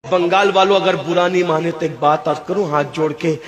बंगाल वालों अगर बुरा नहीं माने तो एक बात आज करूं हाथ जोड़ के,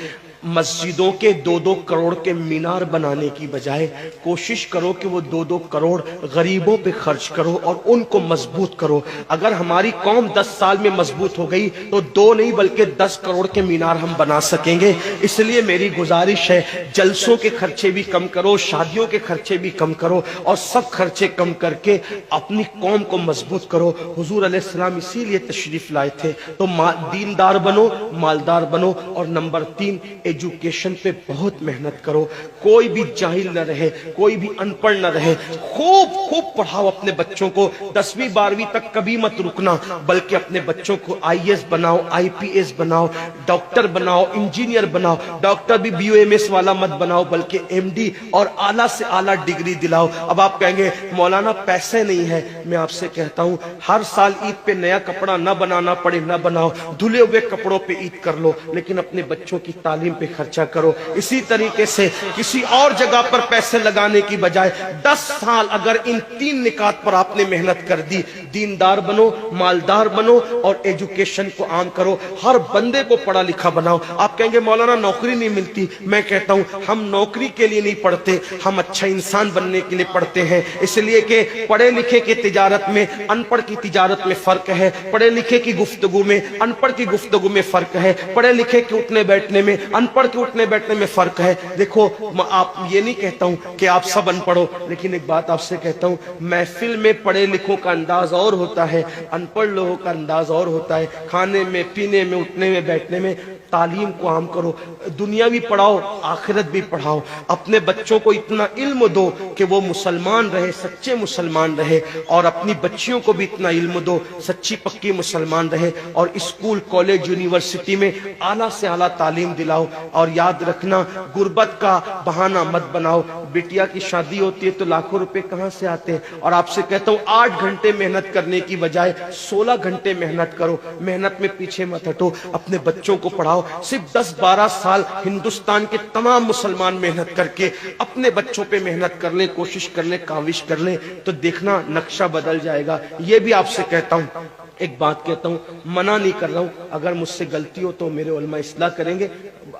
मस्जिदों के 2-2 करोड़ के मीनार बनाने की बजाय कोशिश करो कि वो 2-2 करोड़ गरीबों पे खर्च करो और उनको मजबूत करो। अगर हमारी कौम 10 साल में मजबूत हो गई तो 2 नहीं बल्कि 10 करोड़ के मीनार हम बना सकेंगे। इसलिए मेरी गुजारिश है, जलसों के खर्चे भी कम करो, शादियों के खर्चे भी कम करो और सब खर्चे कम करके अपनी कौम को मजबूत करो। हुजूर अलैहिस्सलाम इसीलिए तशरीफ लाए थे। तो दीनदार बनो, मालदार बनो और नंबर 3 एजुकेशन पे बहुत मेहनत करो। कोई भी जाहिल न रहे, कोई भी अनपढ़ न रहे। खूब खूब पढ़ाओ अपने बच्चों को। 10वीं 12वीं तक कभी मत रुकना, बल्कि अपने बच्चों को IAS बनाओ, IPS बनाओ, डॉक्टर बनाओ, इंजीनियर बनाओ। डॉक्टर भी BUMS वाला मत बनाओ, बल्कि MD और आला से आला डिग्री दिलाओ। अब आप कहेंगे मौलाना पैसे नहीं है। मैं आपसे कहता हूं, हर साल ईद पे नया कपड़ा न बनाना पड़े न बनाओ, धुले हुए कपड़ों पे ईद कर लो, लेकिन अपने बच्चों की तालीम पे खर्चा करो। इसी तरीके से किसी और जगह पर पैसे लगाने की बजाय 10 साल अगर इन 3 निकात पर आपने मेहनत कर दी, दीनदार बनो, मालदार बनो और एजुकेशन को आम करो। हर बंदे को पढ़ा लिखा बनाओ। आप कहेंगे मौलाना नौकरी नहीं मिलती। मैं कहता हूं, हम नौकरी के लिए नहीं पढ़ते, हम अच्छा इंसान बनने के लिए पढ़ते हैं। इसलिए कि पढ़े लिखे की तिजारत में अनपढ़ की तिजारत में फर्क है, पढ़े लिखे की गुफ्तगू में अनपढ़ की गुफ्तगू में फर्क है, पढ़े लिखे के उठने बैठने में अनपढ़ के उठने बैठने में फर्क है। देखो, आप ये नहीं कहता हूं कि आप सब अनपढ़ हो, लेकिन एक बात आपसे कहता हूं, महफिल में पढ़े लिखों का अंदाज और होता है, अनपढ़ लोगों का अंदाज और होता है। खाने में, पीने में, उठने में, बैठने में तालीम को आम करो। दुनिया भी पढ़ाओ, आखिरत भी पढ़ाओ। अपने बच्चों को इतना इल्म दो कि वो मुसलमान रहे, सच्चे मुसलमान रहे, और अपनी बच्चियों को भी इतना इल्म दो, सच्ची पक्की मुसलमान रहे। और स्कूल, कॉलेज, यूनिवर्सिटी में आला से आला तालीम दिलाओ। और याद रखना, गुर्बत का बहाना मत बनाओ। बिटिया की शादी होती है तो लाखों रुपए कहां से आते हैं। और आपसे कहता हूं, 8 घंटे मेहनत करने की बजाय 16 घंटे मेहनत करो। मेहनत में पीछे मत हटो, अपने बच्चों को पढ़ाओ। सिर्फ 10-12 साल हिंदुस्तान के तमाम मुसलमान मेहनत करके अपने बच्चों पे मेहनत कर ले, कोशिश कर ले, काविश कर ले, तो देखना नक्शा बदल जाएगा। ये भी आपसे कहता हूं, एक बात कहता हूं, मना नहीं कर रहा हूं, अगर मुझसे गलती हो तो मेरे उलमा इस्लाह करेंगे।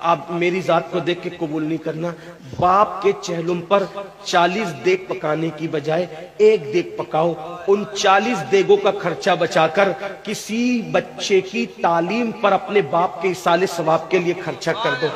आप मेरी जात को देख के कबूल नहीं करना। बाप के चेहलुम पर 40 देग पकाने की बजाय 1 देग पकाओ। उन 40 देगों का खर्चा बचाकर किसी बच्चे की तालीम पर अपने बाप के इसाले सवाब के लिए खर्चा कर दो।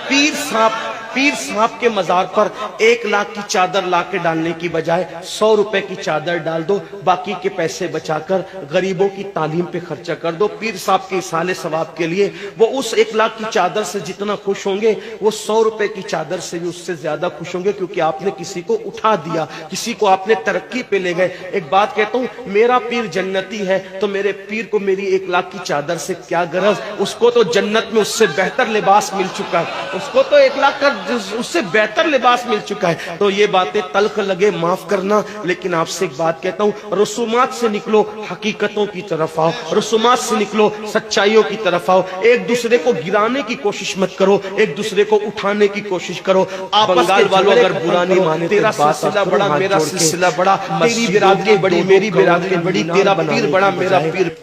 पीर साहब के मजार पर 1 लाख की चादर ला के डालने की बजाय 100 रुपए की चादर डाल दो। बाकी के पैसे बचाकर गरीबों की तालीम पे खर्चा कर दो। पीर साहब के इसाले सवाब के लिए वो उस 1 लाख की चादर से जितना खुश होंगे, वो 100 रुपए की चादर से भी उससे ज्यादा खुश होंगे, क्योंकि आपने किसी को उठा दिया, किसी को आपने तरक्की पे ले गए। एक बात कहता हूं, मेरा पीर जन्नती है तो मेरे पीर को मेरी 1 लाख की चादर से क्या गरज। उसको तो जन्नत में उससे बेहतर लिबास मिल चुका है, उसको तो 1 लाख का उससे बेहतर लिबास मिल चुका है। तो ये बातें तल्ख लगे, माफ करना, लेकिन आपसे एक बात कहता हूं, रसूमात से निकलो, हकीकतों की तरफ आओ। रसूमात से निकलो, सच्चाइयों की तरफ आओ। एक दूसरे को गिराने की कोशिश मत करो, एक दूसरे को उठाने की कोशिश करो। बंगाल वालों अगर बुरा नहीं माने, तेरा सिलसिला बड़ा, मेरा सिलसिला बड़ा, तेरी बिरादरी बड़ी, मेरी बिरादरी बड़ी, तेरा पीर बड़ा, मेरा पीर